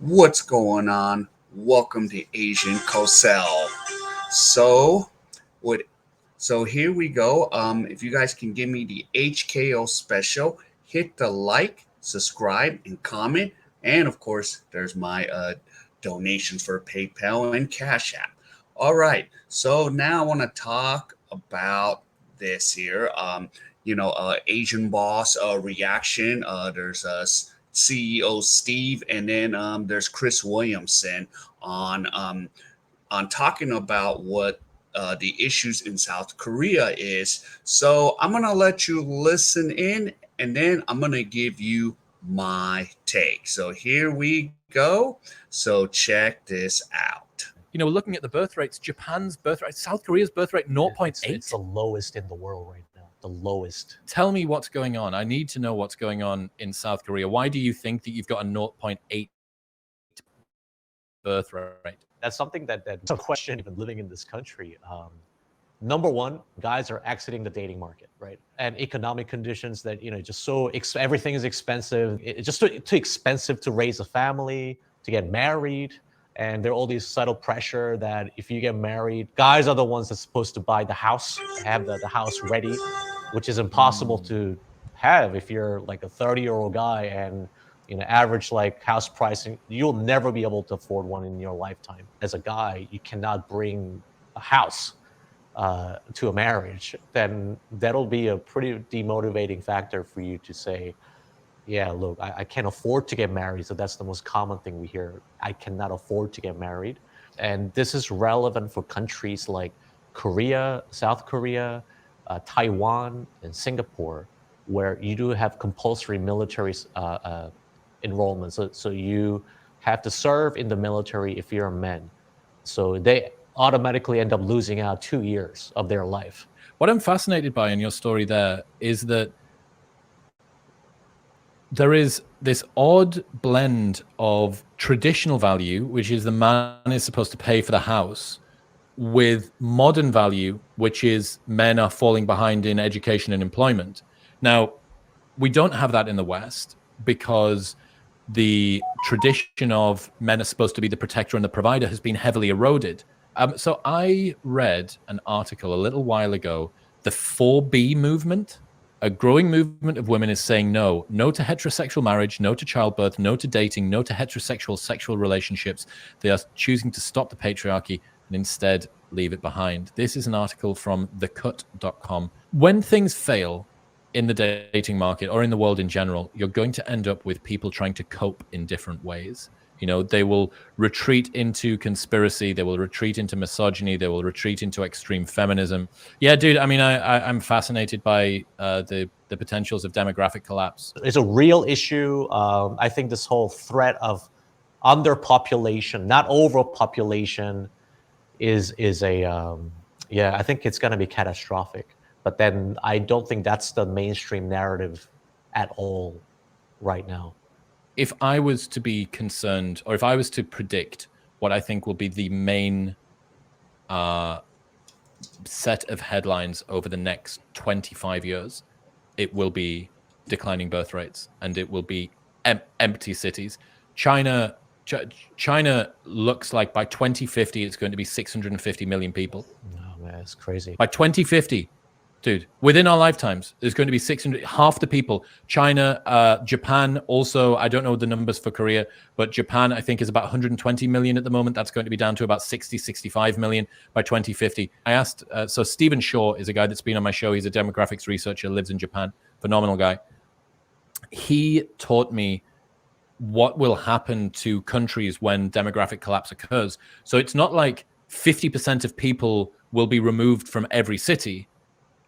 What's going on? Welcome to Asian Cosell. So, what? So here we go. If you guys can give me the HKO special, hit the like, subscribe, and comment, and of course, there's my donations for PayPal and Cash App. All right. So now I want to talk about this here. Asian boss reaction. There's CEO Steve, and then there's Chris Williamson on talking about what the issues in South Korea is. So I'm gonna let you listen in, and then I'm gonna give you my take. So here we go. So check this out. Looking at the birth rates, Japan's birth rate, South Korea's birth rate, 0.8. It's the lowest in the world right now. The lowest. Tell me what's going on. I need to know what's going on in South Korea. Why do you think that you've got a 0.8 birth rate? That's something that's a question even living in this country. Number one, guys are exiting the dating market, right? And economic conditions that, just so everything is expensive. It's just too expensive to raise a family, to get married. And there are all these subtle pressure that if you get married, guys are the ones that's supposed to buy the house, have the house ready, which is impossible to have if you're like a 30-year-old guy and average like house pricing, you'll never be able to afford one in your lifetime. As a guy, you cannot bring a house to a marriage. Then that'll be a pretty demotivating factor for you to say, yeah, look, I can't afford to get married. So that's the most common thing we hear. I cannot afford to get married. And this is relevant for countries like Korea, South Korea, Taiwan, and Singapore, where you do have compulsory military enrollment. So you have to serve in the military if you're a man. So they automatically end up losing out 2 years of their life. What I'm fascinated by in your story there is that there is this odd blend of traditional value, which is the man is supposed to pay for the house, with modern value, which is men are falling behind in education and employment. Now, we don't have that in the West because the tradition of men are supposed to be the protector and the provider has been heavily eroded. So I read an article a little while ago, the 4B movement. A growing movement of women is saying no to heterosexual marriage, no to childbirth, no to dating, no to heterosexual sexual relationships. They are choosing to stop the patriarchy and instead leave it behind. This is an article from thecut.com. When things fail in the dating market or in the world in general, you're going to end up with people trying to cope in different ways. They will retreat into conspiracy. They will retreat into misogyny. They will retreat into extreme feminism. Yeah, dude. I mean, I'm fascinated by the potentials of demographic collapse. It's a real issue. I think this whole threat of underpopulation, not overpopulation, is a I think it's going to be catastrophic. But then I don't think that's the mainstream narrative at all right now. If I was to be concerned, or if I was to predict what I think will be the main set of headlines over the next 25 years, it will be declining birth rates, and it will be empty cities. China looks like by 2050, it's going to be 650 million people. Oh, man, it's crazy. By 2050, dude, within our lifetimes, there's going to be 600, half the people. China, Japan also, I don't know the numbers for Korea, but Japan, I think, is about 120 million at the moment. That's going to be down to about 60, 65 million by 2050. I asked, so Stephen Shaw is a guy that's been on my show. He's a demographics researcher, lives in Japan, phenomenal guy. He taught me what will happen to countries when demographic collapse occurs. So it's not like 50% of people will be removed from every city.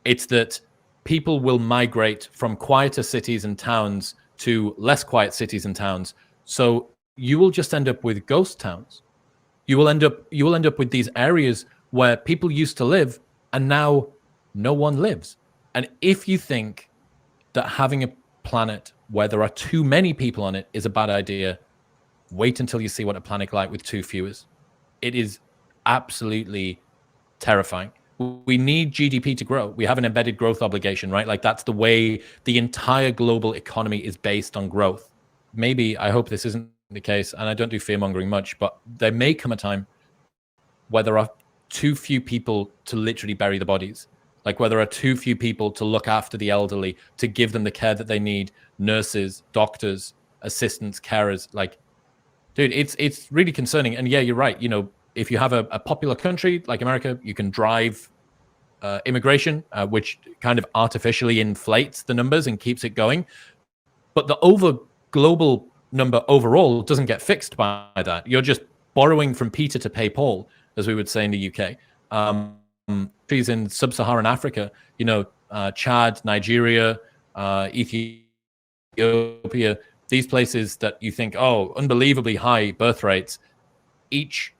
It's that people will migrate from quieter cities and towns to less quiet cities and towns. So you will just end up with ghost towns. You will end up with these areas where people used to live and now no one lives. And if you think that having a planet where there are too many people on it is a bad idea, wait until you see what a planet like with too few is. It is absolutely terrifying. We need GDP to grow. We have an embedded growth obligation, right? Like that's the way the entire global economy is based on growth. Maybe, I hope this isn't the case, and I don't do fear mongering much, but there may come a time where there are too few people to literally bury the bodies. Like where there are too few people to look after the elderly, to give them the care that they need, nurses, doctors, assistants, carers. Like, dude, it's really concerning. And yeah, you're right. You know, if you have a popular country like America, you can drive immigration, which kind of artificially inflates the numbers and keeps it going. But the global number overall doesn't get fixed by that. You're just borrowing from Peter to pay Paul, as we would say in the UK. Countries in sub-Saharan Africa, you know, Chad, Nigeria, Ethiopia, these places that you think, oh, unbelievably high birth rates, each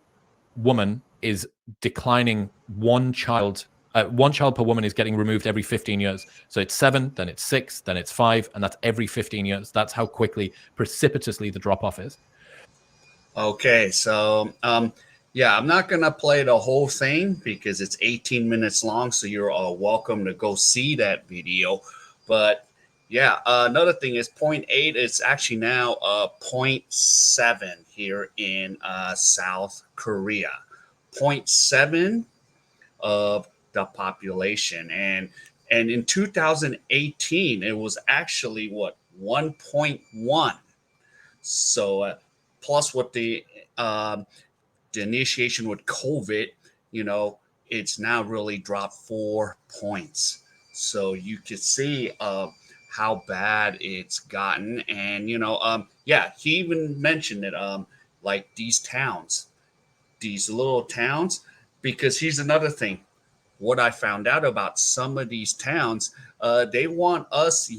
woman is declining one child per woman is getting removed every 15 years. So it's 7, then it's 6, then it's 5, and that's every 15 years. That's how quickly, precipitously the drop-off is. Okay, so yeah, I'm not gonna play the whole thing because it's 18 minutes long, so you're all welcome to go see that video. But yeah, another thing is point 0.8 is actually now 0.7 here in South Korea. 0.7 of the population, and in 2018 it was actually what 1.1. So plus what the initiation with COVID, you know, it's now really dropped 4 points. So you can see how bad it's gotten. And, you know, yeah, he even mentioned it, like these towns, these little towns, because here's another thing. What I found out about some of these towns, they want us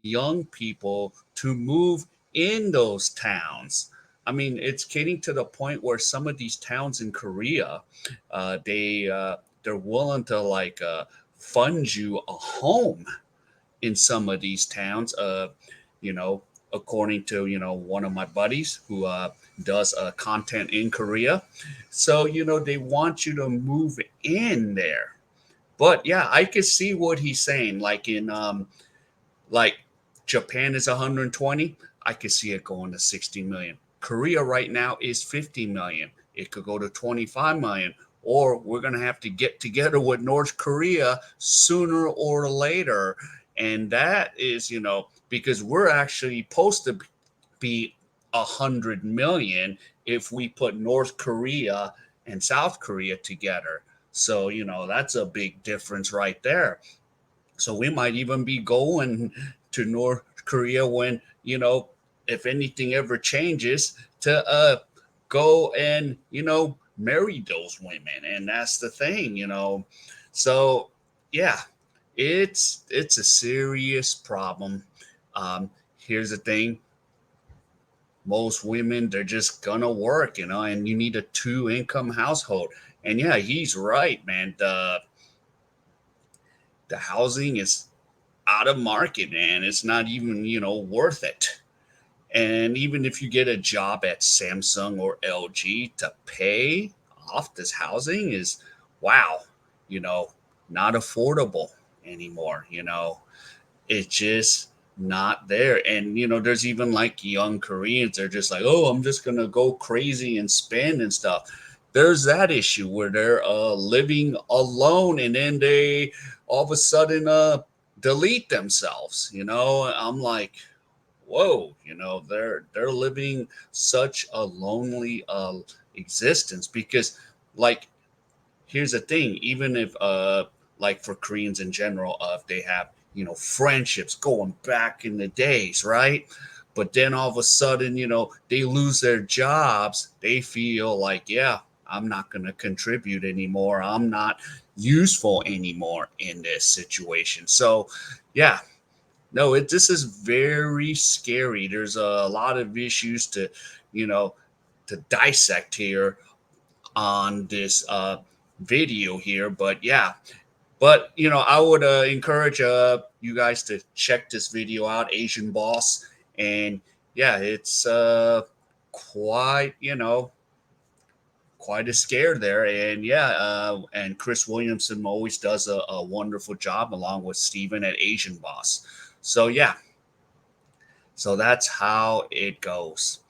young people to move in those towns. I mean, it's getting to the point where some of these towns in Korea, they're willing to like fund you a home in some of these towns. You know, according to one of my buddies who does content in Korea. So they want you to move in there. But yeah, I could see what he's saying. Like in like Japan is 120. I could see it going to 60 million. Korea right now is 50 million. It could go to 25 million. Or we're going to have to get together with North Korea sooner or later. And that is, because we're actually supposed to be 100 million if we put North Korea and South Korea together. So, that's a big difference right there. So we might even be going to North Korea when, if anything ever changes, to go and, marry those women. And that's the thing, So yeah, it's a serious problem. Here's the thing. Most women, they're just gonna work, and you need a 2 income household. And yeah, he's right, man. The housing is out of market, man. It's not even, worth it. And even if you get a job at Samsung or LG, to pay off this housing is, wow, you know, not affordable anymore. It's just not there. And, there's even like young Koreans, they're just like, oh, I'm just going to go crazy and spend and stuff. There's that issue where they're living alone and then they all of a sudden delete themselves. I'm like, whoa, they're living such a lonely existence because, like, here's the thing. Even if like for Koreans in general, if they have friendships going back in the days, right? But then all of a sudden, they lose their jobs. They feel like, yeah, I'm not going to contribute anymore. I'm not useful anymore in this situation. So, yeah, no, this is very scary. There's a lot of issues you know, to dissect here on this video here. But yeah, but I would encourage you guys to check this video out, Asian Boss, and yeah, it's quite quite a scare there. And yeah, and Chris Williamson always does a wonderful job along with Steven at Asian Boss. So yeah, so that's how it goes.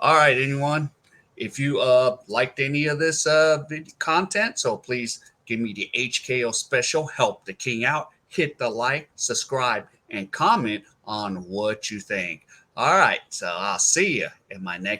All right, anyone. If you liked any of this content, so please give me the HKO special. Help the king out. Hit the like, subscribe, and comment on what you think. All right, so I'll see you in my next